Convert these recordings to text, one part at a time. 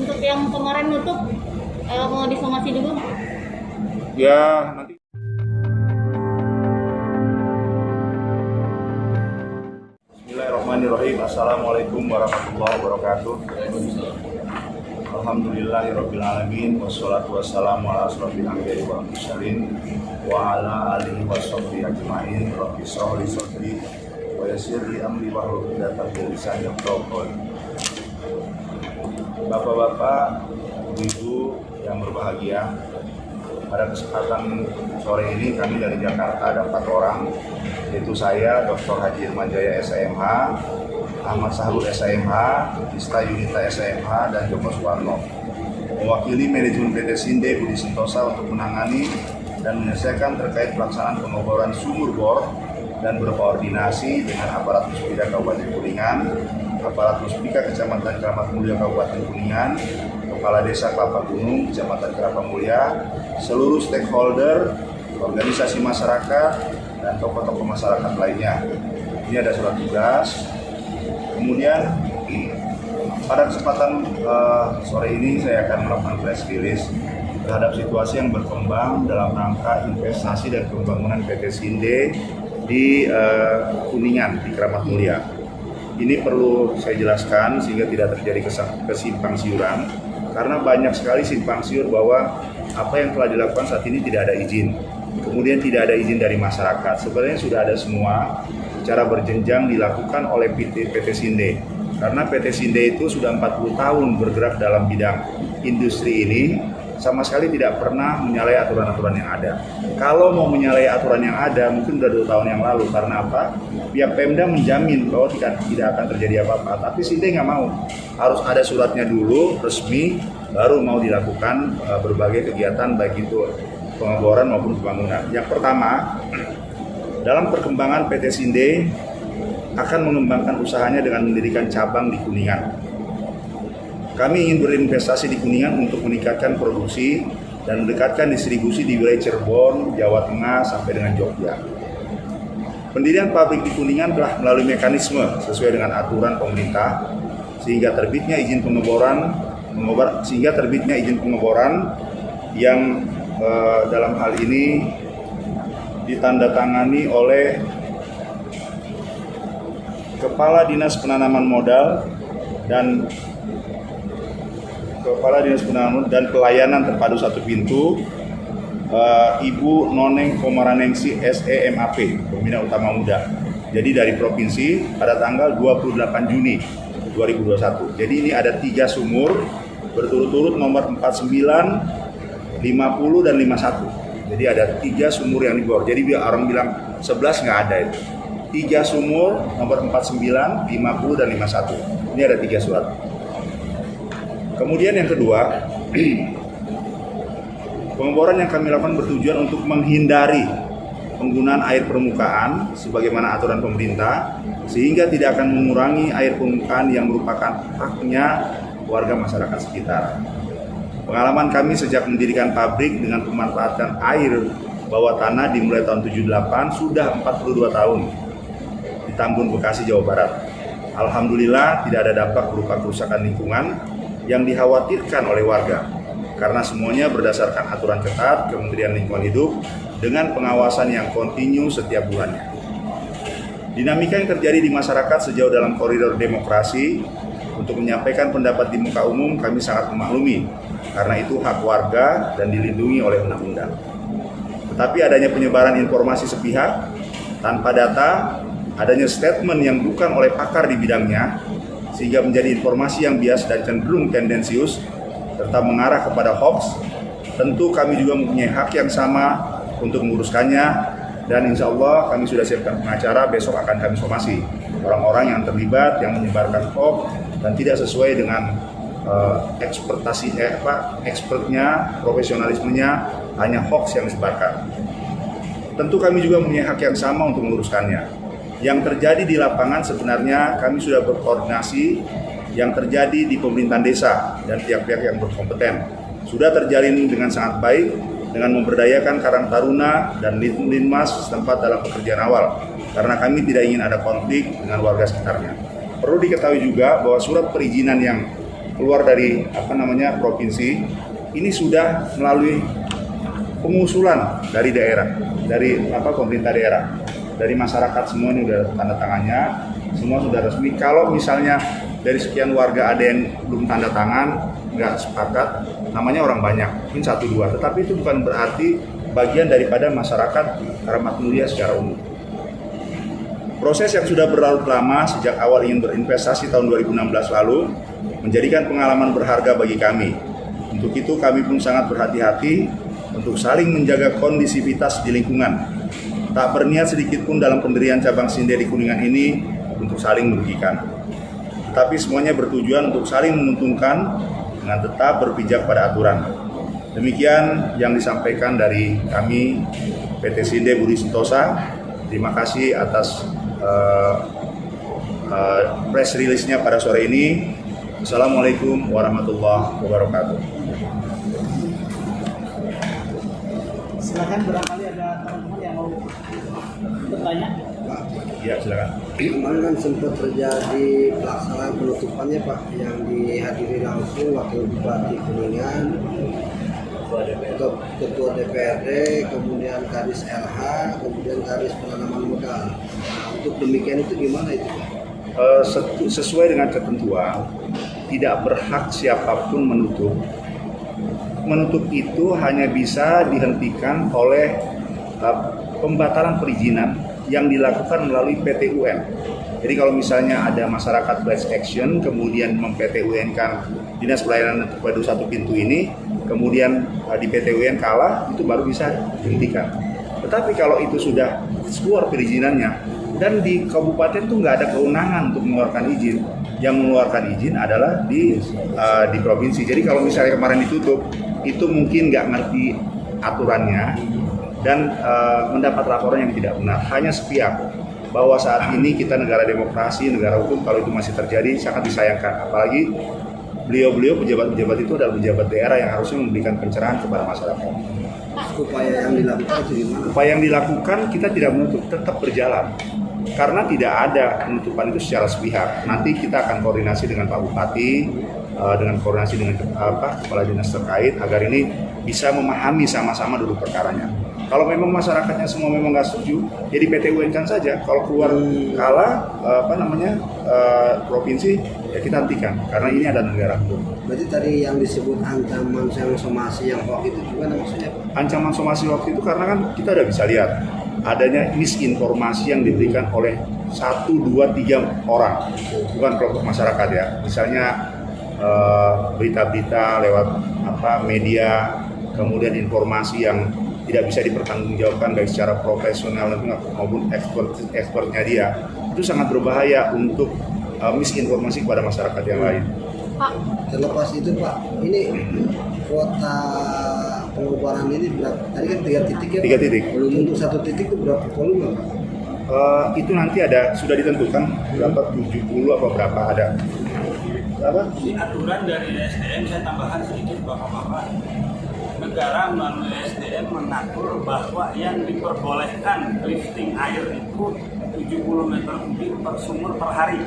Untuk yang kemarin nutup, mau disomasi dulu? Ya, nanti. Bismillahirrahmanirrahim. Assalamualaikum warahmatullahi wabarakatuh. Alhamdulillahirabbil alamin wassalatu wassalamu ala asrofil anbiya'i wal mursalin wa ala alihi washabbihi ajmain. Rabbi shrah li sadri wa yassir li amri wahlul 'uqdatam min lisani yafqahu qawli. Bapak-bapak, ibu yang berbahagia, pada kesempatan sore ini kami dari Jakarta ada 4 orang, yaitu saya, Dr. Haji Irman Jaya SMH, Ahmad Sahrul SMH, Ista Yunita SMH, dan Joko Suwarno, mewakili manajemen PT Sinde Budi Sentosa untuk menangani dan menyelesaikan terkait pelaksanaan pengeboran sumur bor dan berkoordinasi dengan aparat Puspida Kabupaten Kuningan, aparat Puspika Kecamatan Keramat Mulia Kabupaten Kuningan, Kepala Desa Kelapa Gunung Kecamatan Kelapa Mulia, seluruh stakeholder, organisasi masyarakat, dan tokoh-tokoh masyarakat lainnya. Ini ada surat tugas. Kemudian pada kesempatan sore ini saya akan melakukan press release terhadap situasi yang berkembang dalam rangka investasi dan pembangunan PT Sinde di Kuningan, di Keramat Mulia. Ini perlu saya jelaskan sehingga tidak terjadi kesimpang siuran, karena banyak sekali simpang siur bahwa apa yang telah dilakukan saat ini tidak ada izin, kemudian tidak ada izin dari masyarakat. Sebenarnya sudah ada semua, secara berjenjang dilakukan oleh PT Sinde. Karena PT Sinde itu sudah 40 tahun bergerak dalam bidang industri ini, sama sekali tidak pernah menyalahi aturan-aturan yang ada. Kalau mau menyalahi aturan yang ada, mungkin sudah 2 tahun yang lalu. Karena apa? Pihak Pemda menjamin bahwa tidak akan terjadi apa-apa. Tapi Sinde nggak mau. Harus ada suratnya dulu, resmi, baru mau dilakukan berbagai kegiatan, baik itu pengeboran maupun pembangunan. Yang pertama, dalam perkembangan PT Sinde akan mengembangkan usahanya dengan mendirikan cabang di Kuningan. Kami ingin berinvestasi di Kuningan untuk meningkatkan produksi dan mendekatkan distribusi di wilayah Cirebon, Jawa Tengah, sampai dengan Jogja. Pendirian pabrik di Kuningan telah melalui mekanisme sesuai dengan aturan pemerintah, sehingga terbitnya izin pengeboran yang dalam hal ini ditandatangani oleh Kepala Dinas Penanaman Modal dan Pelayanan Terpadu Satu Pintu, Ibu Noneng Komaranengsi SEMAP, Pembina Utama Muda. Jadi dari provinsi pada tanggal 28 Juni 2021. Jadi ini ada 3 sumur berturut-turut nomor 49, 50, dan 51. Jadi ada 3 sumur yang dibor. Jadi orang bilang 11 nggak ada itu. 3 sumur nomor 49, 50, dan 51. Ini ada 3 surat. Kemudian yang kedua, pengeboran yang kami lakukan bertujuan untuk menghindari penggunaan air permukaan sebagaimana aturan pemerintah, sehingga tidak akan mengurangi air permukaan yang merupakan haknya warga masyarakat sekitar. Pengalaman kami sejak mendirikan pabrik dengan pemanfaatan air bawah tanah dimulai tahun 78 sudah 42 tahun di Tambun, Bekasi, Jawa Barat. Alhamdulillah tidak ada dampak berupa kerusakan lingkungan yang dikhawatirkan oleh warga, karena semuanya berdasarkan aturan ketat Kementerian Lingkungan Hidup dengan pengawasan yang kontinu setiap bulannya. Dinamika yang terjadi di masyarakat sejauh dalam koridor demokrasi untuk menyampaikan pendapat di muka umum kami sangat memaklumi, karena itu hak warga dan dilindungi oleh undang-undang. Tetapi adanya penyebaran informasi sepihak tanpa data, adanya statement yang bukan oleh pakar di bidangnya, sehingga menjadi informasi yang bias dan cenderung tendensius serta mengarah kepada hoax. Tentu kami juga mempunyai hak yang sama untuk menguruskannya, dan insya Allah kami sudah siapkan pengacara. Besok akan kami somasi orang-orang yang terlibat, yang menyebarkan hoax dan tidak sesuai dengan expertnya, profesionalismenya, hanya hoax yang disebarkan. Tentu kami juga mempunyai hak yang sama untuk menguruskannya. Yang terjadi di lapangan sebenarnya kami sudah berkoordinasi, yang terjadi di pemerintahan desa dan pihak-pihak yang berkompeten sudah terjalin dengan sangat baik dengan memberdayakan Karang Taruna dan Linmas setempat dalam pekerjaan awal, karena kami tidak ingin ada konflik dengan warga sekitarnya. Perlu diketahui juga bahwa surat perizinan yang keluar dari provinsi ini sudah melalui pengusulan dari daerah, dari pemerintah daerah, dari masyarakat semua ini udah tanda tangannya, semua sudah resmi. Kalau misalnya dari sekian warga ada yang belum tanda tangan, nggak sepakat, namanya orang banyak, mungkin 1-2, tetapi itu bukan berarti bagian daripada masyarakat Karamat Mulia secara umum. Proses yang sudah berlarut lama sejak awal ingin berinvestasi tahun 2016 lalu menjadikan pengalaman berharga bagi kami. Untuk itu kami pun sangat berhati-hati untuk saling menjaga kondisivitas di lingkungan. Tak berniat sedikit pun dalam pendirian cabang Sinde di Kuningan ini untuk saling merugikan. Tetapi semuanya bertujuan untuk saling menguntungkan dengan tetap berpijak pada aturan. Demikian yang disampaikan dari kami PT Sinde Budi Sentosa. Terima kasih atas press release-nya pada sore ini. Assalamualaikum warahmatullahi wabarakatuh. Silakan, barangkali ada teman-teman yang mau bertanya. Ya, silakan. Kemarin kan sempat terjadi pelaksanaan penutupannya Pak, yang dihadiri langsung Wakil Bupati Kuningan, Ketua DPRD, kemudian Kadis LH, kemudian Kadis Penanaman Modal. Nah, untuk demikian itu gimana itu Pak? Sesuai dengan ketentuan, tidak berhak siapapun menutup. Menutup itu hanya bisa dihentikan oleh pembatalan perizinan yang dilakukan melalui PT UN. Jadi kalau misalnya ada masyarakat class action kemudian mem-PT UN-kan Dinas Pelayanan Terpadu satu pintu ini, kemudian di PT UN kalah, itu baru bisa dihentikan. Tetapi kalau itu sudah keluar perizinannya dan di kabupaten tuh nggak ada kewenangan untuk mengeluarkan izin, yang mengeluarkan izin adalah di provinsi. Jadi kalau misalnya kemarin ditutup, itu mungkin nggak ngerti aturannya dan mendapat laporan yang tidak benar, hanya sepihak. Bahwa saat ini kita negara demokrasi, negara hukum, kalau itu masih terjadi sangat disayangkan. Apalagi beliau-beliau pejabat-pejabat itu adalah pejabat daerah yang harusnya memberikan pencerahan kepada masyarakat. Upaya yang dilakukan itu gimana? Upaya yang dilakukan kita tidak menutup, tetap berjalan. Karena tidak ada penutupan itu secara sepihak. Nanti kita akan koordinasi dengan Pak Bupati, dengan koordinasi dengan kepala dinas terkait agar ini bisa memahami sama-sama dulu perkaranya. Kalau memang masyarakatnya semua memang nggak setuju, jadi PT UN kan saja. Kalau keluar kalah provinsi, ya kita hentikan. Karena ini ada negara hukum. Berarti tadi yang disebut ancaman somasi yang hoax itu gimana maksudnya Pak? Ancaman somasi waktu itu karena kan kita udah bisa lihat adanya misinformasi yang diberikan oleh 1, 2, 3 orang, bukan kelompok masyarakat ya. Misalnya berita-berita lewat media, kemudian informasi yang tidak bisa dipertanggungjawabkan baik secara profesional maupun expertnya dia, itu sangat berbahaya untuk misinformasi kepada masyarakat yang lain. Pak, Terlepas itu Pak, ini kuota pengubahan ini berapa? Tadi kan 3 titik ya Pak? 3 titik. Belum untuk 1 titik itu berapa volume Pak? Itu nanti sudah ditentukan berapa, 70 apa berapa ada. Berapa? Di aturan dari SDM saya tambahkan sedikit Bapak-bapak. Negara melalui SDM mengatur bahwa yang diperbolehkan lifting air itu 70 meter kubik per sumur per hari.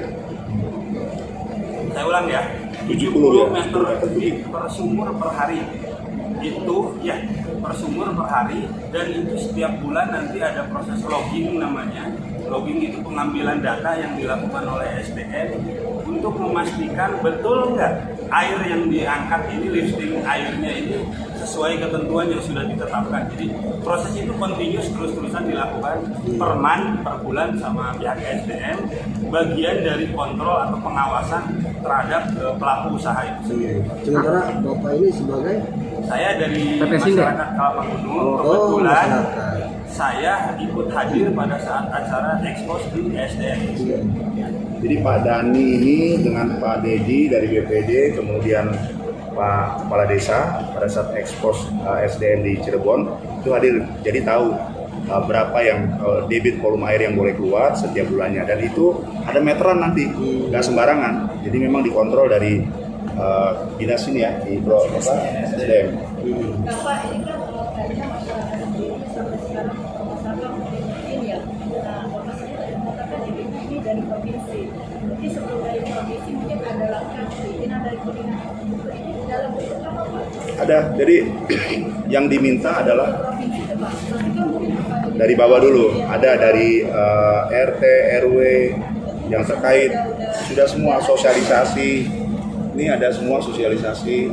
Saya ulang ya, 70 meter kubik per sumur per hari. Itu ya per sumur per hari, dan itu setiap bulan nanti ada proses logging namanya. Logging itu pengambilan data yang dilakukan oleh SDM untuk memastikan betul nggak air yang diangkat ini, lifting airnya ini sesuai ketentuan yang sudah ditetapkan. Jadi proses itu continuous, terus-terusan dilakukan per month, per bulan sama pihak SDM, bagian dari kontrol atau pengawasan terhadap pelaku usaha itu sendiri. Sementara Bapak ini sebagai Saya dari masyarakat Kalapanggunung, kebetulan saya ikut hadir pada saat acara ekspos di SDM. Jadi Pak Dani ini dengan Pak Dedi dari BPD, kemudian Pak Kepala Desa pada saat ekspos SDM di Cirebon itu hadir, jadi tahu berapa yang debit volume air yang boleh keluar setiap bulannya, dan itu ada meteran nanti, nggak sembarangan. Jadi memang dikontrol dari dinas ini ya, di SDM. Bapak, ini kan tadinya masyarakat sendiri sampai sekarang masyarakat mungkin ya, Bapak sendiri mengatakan ini dari provinsi. Jadi sebelum dari provinsi mungkin ada langkah perizinan dari koordinator untuk ini dalam bentuk apa Pak? Ada. Jadi yang diminta adalah Provinsi itu Pak. Tapi kan mungkin apa? dari bawah dulu. Ada dari RT, RW yang terkait. Sudah semua sosialisasi. Ini ada semua sosialisasi.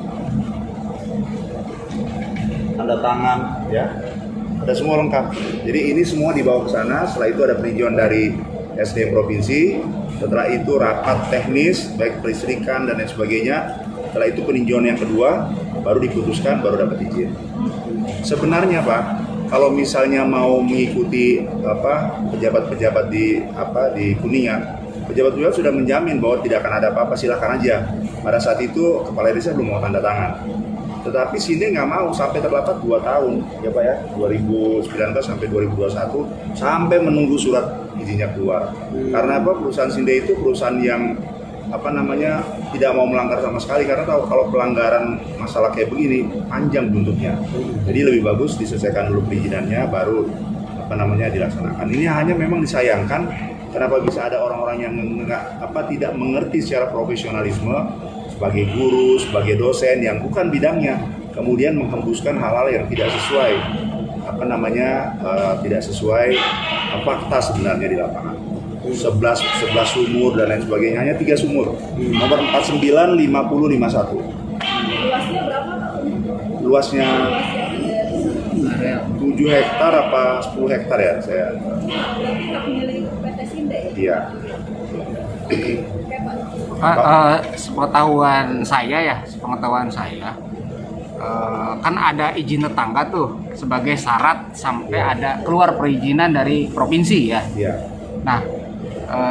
Tanda tangan, ya. Ada semua lengkap. Jadi ini semua dibawa ke sana. Setelah itu ada peninjauan dari SDM provinsi. Setelah itu rapat teknis, baik kelistrikan dan lain sebagainya. Setelah itu peninjauan yang kedua, baru diputuskan, baru dapat izin. Sebenarnya Pak, kalau misalnya mau mengikuti pejabat-pejabat di Kuningan, pejabat-pejabat sudah menjamin bahwa tidak akan ada apa-apa, silakan aja. Pada saat itu kepala desa belum mau tanda tangan. Tetapi Sinde nggak mau sampai terlambat 2 tahun, ya Pak ya, 2019 sampai 2021, sampai menunggu surat izinnya keluar. Karena apa? Perusahaan Sinde itu perusahaan yang tidak mau melanggar sama sekali, karena tahu kalau pelanggaran masalah kayak begini panjang buntutnya. Jadi lebih bagus diselesaikan dulu perizinannya, baru dilaksanakan. Ini hanya memang disayangkan kenapa bisa ada orang-orang yang tidak mengerti secara profesionalisme sebagai guru, sebagai dosen yang bukan bidangnya, kemudian menghembuskan hal-hal yang tidak sesuai tidak sesuai fakta sebenarnya di lapangan. 11 sumur dan lain sebagainya, hanya 3 sumur. Nomor 49, 50, 51. Luasnya berapa Pak? Luasnya 7 hektar apa 10 hektar ya saya. Berarti nggak milik PT Sinde ya? Iya. Oke Pak. Pak, sepengetahuan saya, kan ada izin tetangga tuh sebagai syarat sampai ada keluar perizinan dari provinsi ya. Iya. Nah,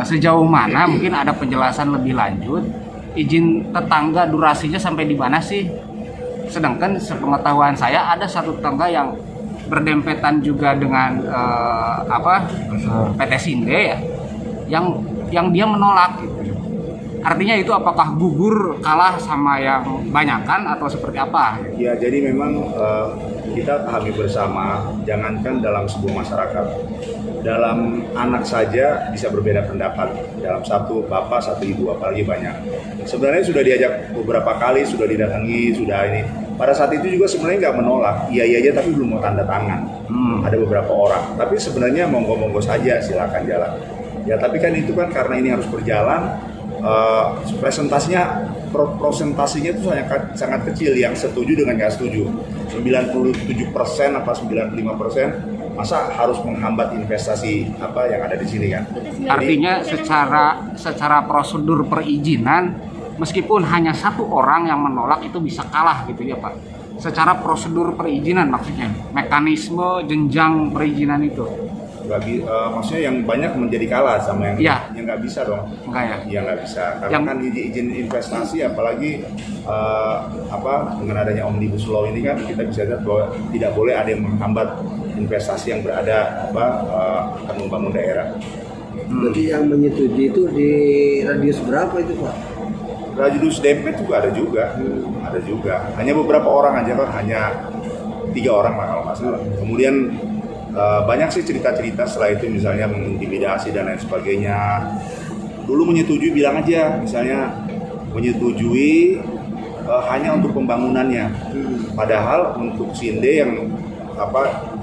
sejauh mana mungkin ada penjelasan lebih lanjut izin tetangga durasinya sampai di mana sih? Sedangkan sepengetahuan saya ada satu tetangga yang berdempetan juga dengan PT Sinde ya, yang dia menolak gitu. Artinya itu apakah gugur kalah sama yang banyakan atau seperti apa? Ya, jadi memang kita pahami bersama, jangankan dalam sebuah masyarakat, dalam anak saja bisa berbeda pendapat. Dalam satu bapak, satu ibu, apalagi banyak. Sebenarnya sudah diajak beberapa kali, sudah didatangi, sudah ini. Pada saat itu juga sebenarnya nggak menolak, iya aja tapi belum mau tanda tangan. Ada beberapa orang, tapi sebenarnya monggo-monggo saja, silakan jalan. Ya, tapi kan itu kan karena ini harus berjalan. Prosentasinya itu sangat kecil yang setuju dengan nggak setuju. 97% apa 95% masa harus menghambat investasi yang ada di sini kan. Artinya secara prosedur perizinan meskipun hanya satu orang yang menolak itu bisa kalah gitu ya Pak. Secara prosedur perizinan maksudnya, mekanisme jenjang perizinan itu. Maksudnya yang banyak menjadi kalah sama yang nggak bisa dong. Enggak ya? Iya nggak bisa. Karena kan izin investasi apalagi dengan adanya Omnibus Law ini kan kita bisa lihat bahwa tidak boleh ada yang menghambat investasi yang berada akan membangun daerah. Jadi yang menyetujui itu di radius berapa itu Pak? Radius dempet juga ada juga. Hanya beberapa orang aja kan, hanya 3 orang lah kalau nggak salah. Kemudian banyak sih cerita-cerita setelah itu, misalnya mengintimidasi dan lain sebagainya. Dulu menyetujui bilang aja, misalnya menyetujui hanya untuk pembangunannya. Padahal untuk Sinde yang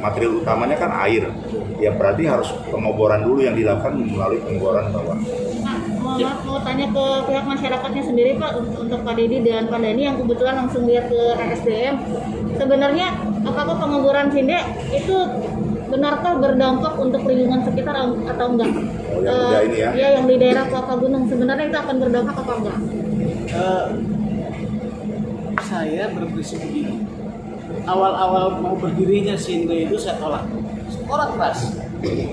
material utamanya kan air. Ya berarti harus pengoboran dulu yang dilakukan melalui pengeboran bawah. Nah, mau tanya ke pihak masyarakatnya sendiri Pak, untuk Pak Dedi dan Pak Dhani yang kebetulan langsung lihat ke SDM. Sebenarnya apakah pengeboran Sinde itu benarkah berdampak untuk lingkungan sekitar atau enggak? Oh, yang ini ya? Ya, yang di daerah Kelapa Gunung sebenarnya itu akan berdampak apa enggak? Saya berprinsip begini. Awal-awal mau berdirinya Sinde itu saya tolak keras.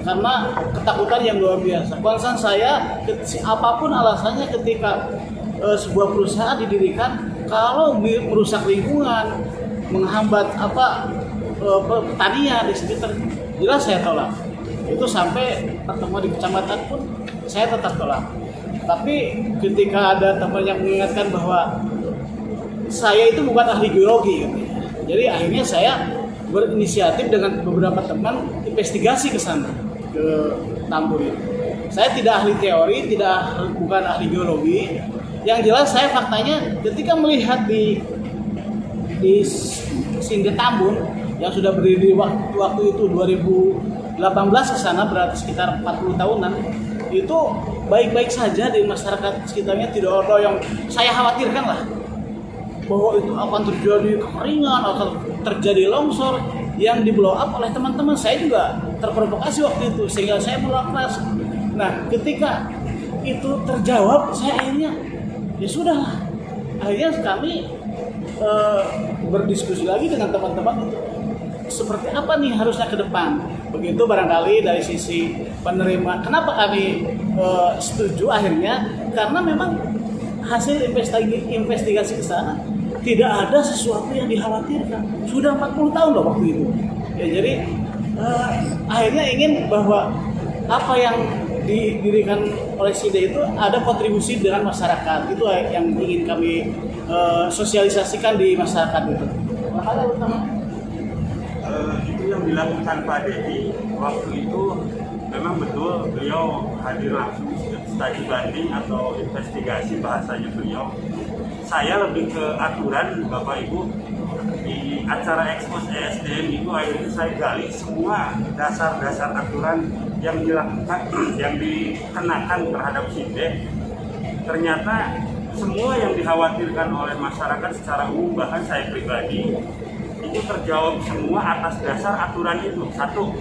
Karena ketakutan yang luar biasa. Concern saya, apapun alasannya ketika sebuah perusahaan didirikan, kalau merusak lingkungan, menghambat pertanian di sekitar, jelas saya tolak. Itu sampai pertemuan di kecamatan pun saya tetap tolak. Tapi ketika ada teman yang mengingatkan bahwa saya itu bukan ahli geologi, jadi akhirnya saya berinisiatif dengan beberapa teman investigasi ke sana, ke Tambur itu. Saya tidak ahli teori, bukan ahli geologi, Yang jelas saya faktanya ketika melihat di Sinde Tambun yang sudah berdiri waktu itu 2018 ke sana, berarti sekitar 40 tahunan, itu baik-baik saja di masyarakat sekitarnya, tidak ada yang saya khawatirkan lah bahwa itu akan terjadi kekeringan atau terjadi longsor yang di blow up oleh teman-teman. Saya juga terprovokasi waktu itu sehingga saya melakukan. Nah, ketika itu terjawab, saya akhirnya ya sudahlah. Akhirnya kami berdiskusi lagi dengan teman-teman seperti apa nih harusnya ke depan. Begitu barangkali dari sisi penerima. Kenapa kami setuju akhirnya? Karena memang hasil investigasi ke sana tidak ada sesuatu yang dikhawatirkan. Sudah 40 tahun loh waktu itu. Ya, jadi akhirnya ingin bahwa apa yang didirikan oleh SINDE itu ada kontribusi dengan masyarakat. Itu yang ingin kami sosialisasikan di masyarakat itu. Makanya utama itu yang dilakukan Pak Dedi waktu itu memang betul, beliau hadir langsung studi banding atau investigasi bahasanya beliau. Saya lebih ke aturan Bapak Ibu. Di acara ekspos ESDM itu akhirnya saya gali semua dasar-dasar aturan yang dilakukan, yang dikenakan terhadap SINDE. Ternyata semua yang dikhawatirkan oleh masyarakat secara umum, bahkan saya pribadi, itu terjawab semua atas dasar aturan itu. Satu,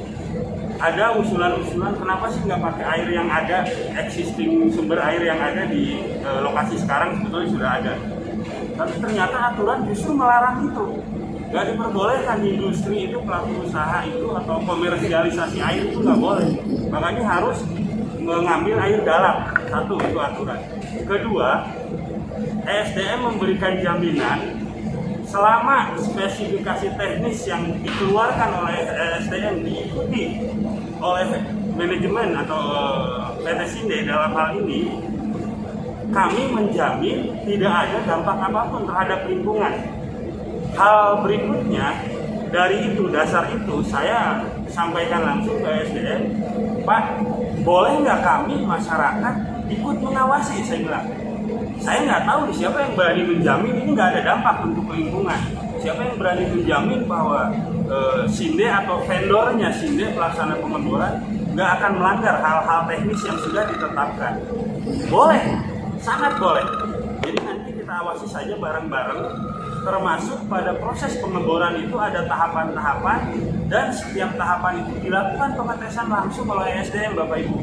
ada usulan-usulan kenapa sih nggak pakai air yang ada, existing sumber air yang ada di lokasi sekarang sebetulnya sudah ada. Tapi ternyata aturan justru melarang itu. Nggak diperbolehkan industri itu, pelaku usaha itu atau komersialisasi air itu nggak boleh. Makanya harus mengambil air dalam. Satu, itu aturan. Kedua, ESDM memberikan jaminan selama spesifikasi teknis yang dikeluarkan oleh ESDM diikuti oleh manajemen atau PT SINDE dalam hal ini, kami menjamin tidak ada dampak apapun terhadap lingkungan. Hal berikutnya, dari itu, dasar itu, saya sampaikan langsung ke ESDM, Pak, boleh nggak kami masyarakat ikut mengawasi? Saya bilang, saya nggak tahu siapa yang berani menjamin ini nggak ada dampak untuk lingkungan. Siapa yang berani menjamin bahwa SINDE atau vendornya SINDE pelaksana pengeboran nggak akan melanggar hal-hal teknis yang sudah ditetapkan? Boleh, sangat boleh. Jadi nanti kita awasi saja bareng-bareng, termasuk pada proses pengeboran itu ada tahapan-tahapan dan setiap tahapan itu dilakukan pengetesan langsung oleh ESDM Bapak Ibu.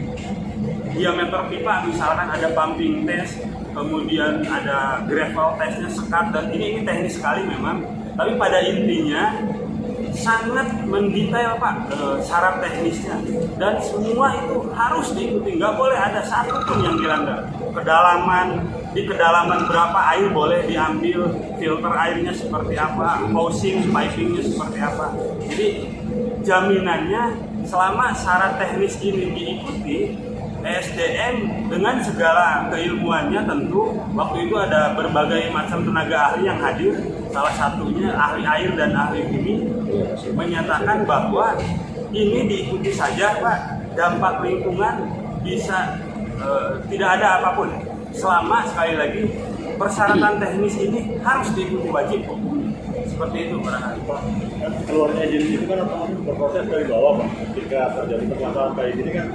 Diameter pipa misalkan ada pumping test, kemudian ada gravel testnya, sekat, dan ini teknis sekali memang, tapi pada intinya sangat mendetail Pak syarat teknisnya, dan semua itu harus diikuti, nggak boleh ada satu pun yang dilanggar. Di kedalaman berapa air boleh diambil, filter airnya seperti apa, housing, pipingnya seperti apa. Jadi jaminannya selama syarat teknis ini diikuti, ESDM dengan segala keilmuannya, tentu waktu itu ada berbagai macam tenaga ahli yang hadir, salah satunya ahli air dan ahli bumi, menyatakan bahwa ini diikuti saja Pak, dampak lingkungan bisa tidak ada apapun, selama sekali lagi persyaratan teknis ini harus diikuti, wajib hukum. Seperti itu barangkali. Keluarnya izin itu kan otomatis berproses dari bawah Pak. Jika terjadi permasalahan kayak gini kan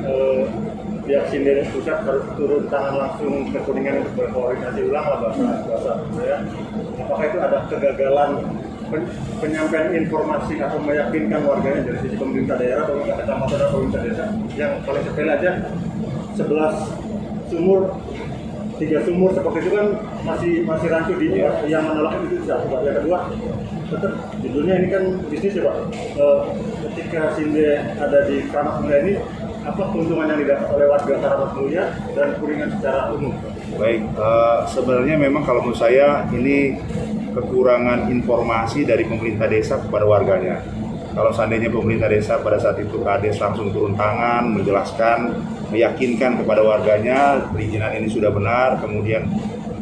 pihak SINDE pusat harus turun tangan langsung ke Kuningan untuk berkoordinasi ulang lah bahasa saya. Apakah itu ada kegagalan penyampaian informasi atau meyakinkan warganya dari sisi pemerintah daerah atau kecamatan atau pemerintah desa? Yang paling sepele aja 11 sumur, 3 sumur seperti itu kan masih rancu di yang menolak itu satu. Yang kedua, tetap judulnya ini kan bisnis ya Pak. Ketika SINDE ada di Keramat Mulia ini, apa keuntungan yang didapat oleh warga Keramat Mulia dan Kuningan secara umum? Baik, sebenarnya memang kalau menurut saya ini kekurangan informasi dari pemerintah desa kepada warganya. Kalau seandainya pemerintah desa pada saat itu Kades langsung turun tangan, menjelaskan, meyakinkan kepada warganya perizinan ini sudah benar, kemudian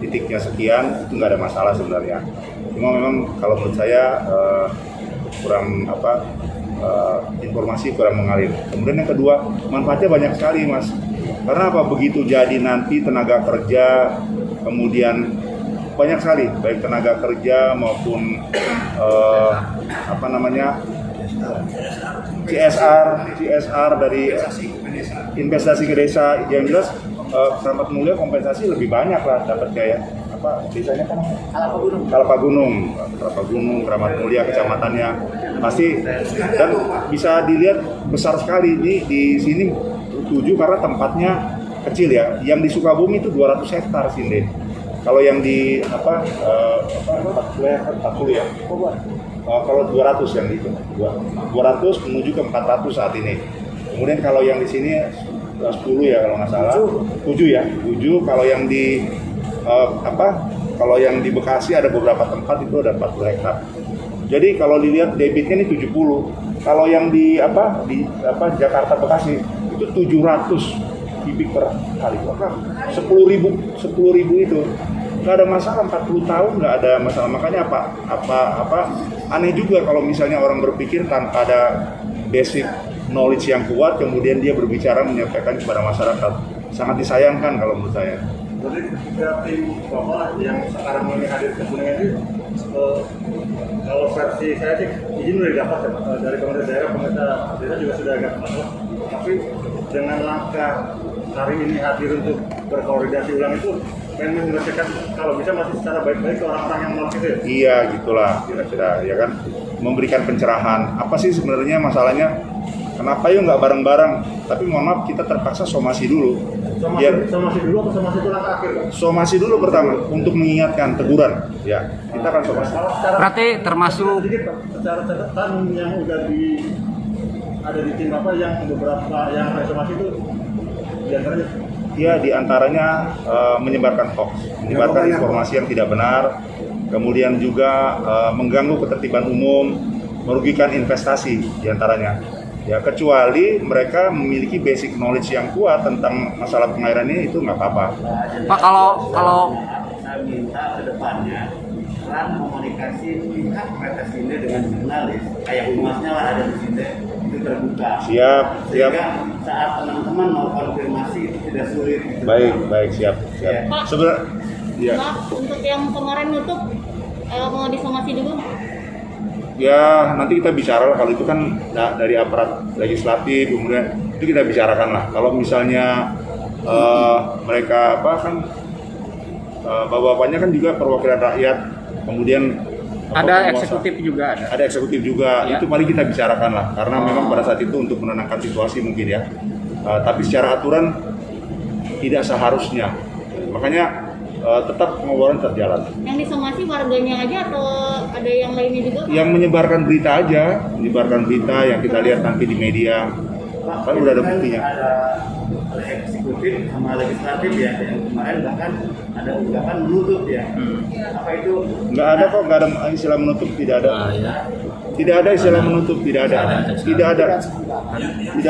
titiknya sekian, itu nggak ada masalah sebenarnya. Cuma memang kalau menurut saya kurang informasi kurang mengalir. Kemudian yang kedua, manfaatnya banyak sekali Mas. Karena apa? Begitu jadi nanti tenaga kerja kemudian banyak sekali baik tenaga kerja maupun CSR dari investasi ke desa. Yang jelas Keramat Mulia kompensasi lebih banyak lah dapatnya ya. Desanya kan Kalapa Gunung, Keramat Mulia kecamatannya pasti, dan bisa dilihat besar sekali di sini 7 karena tempatnya kecil ya. Yang di Sukabumi itu 200 hektar Sinde. Kalau yang di 40 ya. Kalau 200 yang itu 200 menuju ke 400 saat ini. Kemudian kalau yang di sini 10 ya kalau nggak salah, 7 ya, 7. Kalau yang di kalau yang di Bekasi ada beberapa tempat itu ada 40 hektar. Jadi kalau dilihat debitnya ini 70. Kalau yang di Jakarta Bekasi itu 700 kubik per hari. Maka 10.000 itu nggak ada masalah, 40 tahun nggak ada masalah. Makanya aneh juga kalau misalnya orang berpikir tanpa ada basic knowledge yang kuat kemudian dia berbicara menyampaikan kepada masyarakat. Sangat disayangkan kalau menurut saya. Jadi ketika tim Bapak yang sekarang ini hadir ke Kuningan ini, kalau versi saya sih izin sudah didapat ya, dari pemerintah daerah, pemerintah desa juga sudah agak masalah. Tapi dengan langkah hari ini hadir untuk berkoordinasi ulang itu, pengen menyelesaikan kalau bisa masih secara baik-baik ke orang-orang yang menolak itu ya? Iya, gitulah kira-kira ya kan, memberikan pencerahan. Apa sih sebenarnya masalahnya? Kenapa yuk nggak bareng-bareng? Tapi mohon maaf kita terpaksa somasi dulu. Somasi dulu atau somasi itu langkah akhir? Somasi dulu pertama untuk mengingatkan teguran. Ya, kita akan somasi. Berarti termasuk Secara catatan yang udah ada di tim apa yang beberapa yang somasi itu diantaranya? Ya, diantaranya menyebarkan hoax, menyebarkan informasi yang tidak benar, kemudian juga mengganggu ketertiban umum, merugikan investasi diantaranya. Ya, kecuali mereka memiliki basic knowledge yang kuat tentang masalah pengairan ini, itu nggak apa-apa. Pak, kalau saya minta ke depannya peran komunikasi pihak PT Sinde dengan jurnalis kayak humasnya lah ada di Sinde itu terbuka. Siap. Sehingga saat teman-teman mau konfirmasi itu tidak sulit. Gitu. Baik, siap. Pak, Ya. Maaf, untuk yang kemarin nutup mau disomasi dulu. Ya, nanti kita bicara lah, kalau itu kan dari aparat legislatif, kemudian itu kita bicarakan lah. Kalau misalnya mereka bapak-bapaknya kan juga perwakilan rakyat, kemudian ada eksekutif juga ada eksekutif juga, ya. Itu mari kita bicarakan lah, karena memang pada saat itu untuk menenangkan situasi mungkin ya. Tapi secara aturan tidak seharusnya, makanya tetap pengoboran terjalan. Yang disomasi warganya aja atau ada yang lainnya juga? Yang menyebarkan berita aja, menyebarkan berita yang kita lihat nanti di media, kan udah ada buktinya. Ada eksekutif sama legislatif ya, yang kemarin bahkan ada ungkapan menutup ya. Apa itu? Nggak ada kok, nggak ada istilah menutup, tidak ada. Tidak ada istilah menutup, tidak ada. Tidak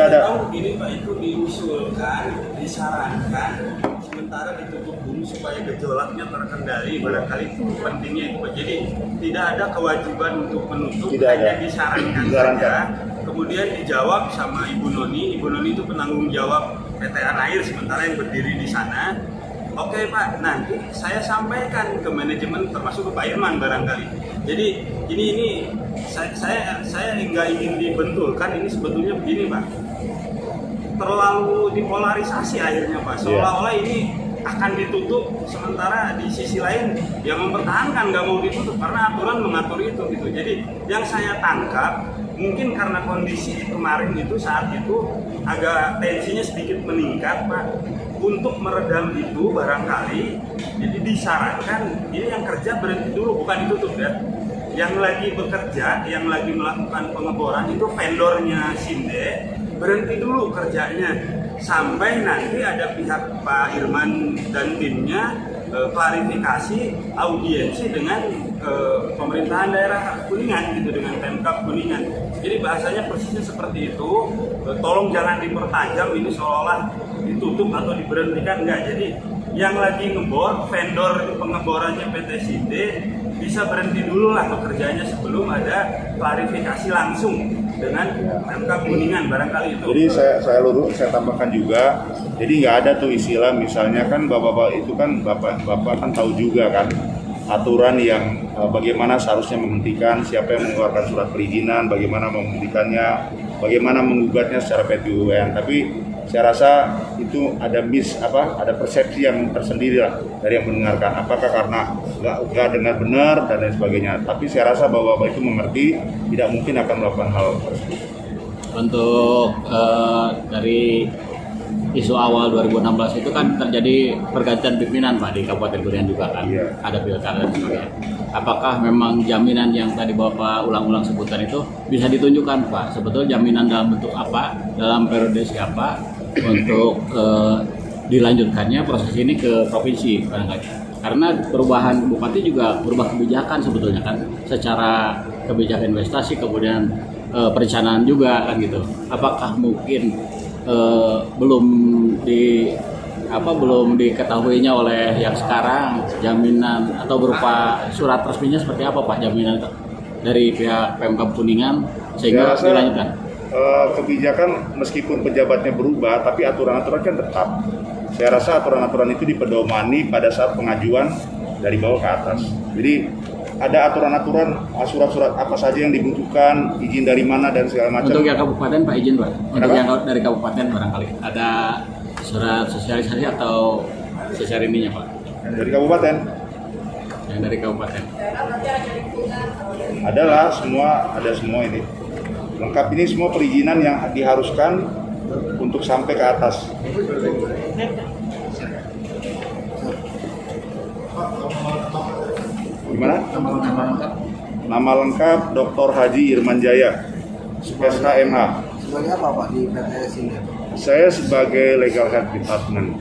ada. Ini Pak, itu diusulkan, disarankan, sementara ditutup dulu supaya gejolaknya terkendali, barangkali pentingnya itu. Jadi tidak ada kewajiban untuk menutup, hanya disarankan saja. Kemudian dijawab sama Ibu Noni itu penanggung jawab PTN Air sementara yang berdiri di sana. Oke Pak, nanti saya sampaikan ke manajemen termasuk ke Pak Irman barangkali. Jadi ini saya nggak ingin dibentulkan, ini sebetulnya begini Pak. Terlalu dipolarisasi akhirnya Pak, seolah-olah ini akan ditutup, sementara di sisi lain yang mempertahankan nggak mau ditutup karena aturan mengatur itu gitu. Jadi yang saya tangkap mungkin karena kondisi kemarin itu saat itu agak tensinya sedikit meningkat Pak. Untuk meredam itu barangkali jadi disarankan ini yang kerja berhenti dulu, bukan ditutup ya. Yang lagi bekerja, yang lagi melakukan pengeboran itu vendornya Sinde berhenti dulu kerjanya sampai nanti ada pihak Pak Irman dan timnya klarifikasi audiensi dengan pemerintahan daerah Kuningan gitu, dengan Pemkab Kuningan. Jadi bahasanya persisnya seperti itu. Tolong jangan dipertajam ini seolah-olah ditutup atau diberhentikan, enggak. Jadi yang lagi ngebor, vendor pengeborannya PT Sinde bisa berhenti dulu lah bekerjanya sebelum ada klarifikasi langsung dengan Pemkab Kuningan barangkali itu. Jadi saya tambahkan juga, jadi nggak ada tuh istilah misalnya kan bapak-bapak itu kan bapak kan tahu juga kan aturan yang bagaimana seharusnya menghentikan, siapa yang mengeluarkan surat perizinan, bagaimana menghentikannya, bagaimana menggugatnya secara PT UN. Tapi saya rasa itu ada ada persepsi yang tersendiri lah dari yang mendengarkan. Apakah karena nggak dengar benar dan lain sebagainya. Tapi saya rasa bahwa bapak itu mengerti tidak mungkin akan melakukan hal tersebut. Untuk dari isu awal 2016 itu kan terjadi pergantian pimpinan Pak di Kabupaten Kuningan juga kan, ada pilkada dan sebagainya. Apakah memang jaminan yang tadi Bapak ulang-ulang sebutkan itu bisa ditunjukkan Pak? Sebetulnya jaminan dalam bentuk apa, dalam periode siapa untuk dilanjutkannya proses ini ke provinsi barangkali? Karena perubahan bupati juga berubah kebijakan sebetulnya kan, secara kebijakan investasi kemudian perencanaan juga kan gitu. Apakah mungkin belum diketahuinya oleh yang sekarang jaminan atau berupa surat resminya seperti apa Pak jaminan dari pihak Pemkab Kuningan sehingga dilanjutkan? Kebijakan meskipun pejabatnya berubah tapi aturan-aturan kan tetap. Saya rasa aturan-aturan itu dipedomani pada saat pengajuan dari bawah ke atas. Jadi ada aturan-aturan, surat-surat apa saja yang dibutuhkan, izin dari mana dan segala macam. Untuk yang kabupaten Pak izin Pak. Untuk yang dari kabupaten barangkali ada surat sosialisasi atau secara ininya Pak. Yang dari kabupaten? Yang dari kabupaten. Ada semua ini. Lengkap ini semua perizinan yang diharuskan untuk sampai ke atas. Gimana? Nama lengkap Dr. Haji Irman Jaya, SKMH. Sebagai apa Pak di PTS ini? Saya sebagai Legal Head Department.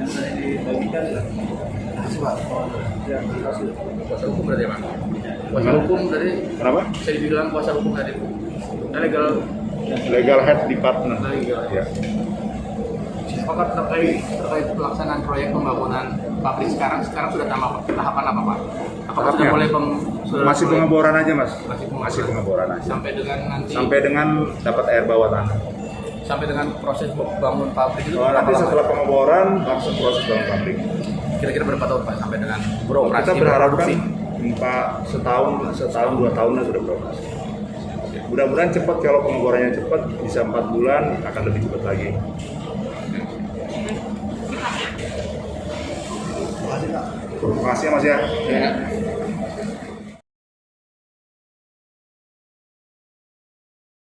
Kuasa hukum berarti Pak? Kuasa hukum tadi? Kenapa? Saya dibilang kuasa hukum tadi. Legal Head Department. Ya. Apakah terkait pelaksanaan proyek pembangunan pabrik sekarang sudah tahapan apa Pak? Apakah sudah mulai masih pengeboran aja Mas? Masih pengeboran aja. Sampai dengan dapat air bawah tanah. Sampai dengan proses bangun pabrik itu Nanti setelah pengeboran langsung proses bangun pabrik. kira-kira berapa tahun Pak sampai dengan Kita berharapkan setahun 2 tahunnya sudah beroperasi. Mudah-mudahan cepat, kalau pengeborannya cepat bisa 4 bulan akan lebih cepat lagi. Terima kasih Mas ya.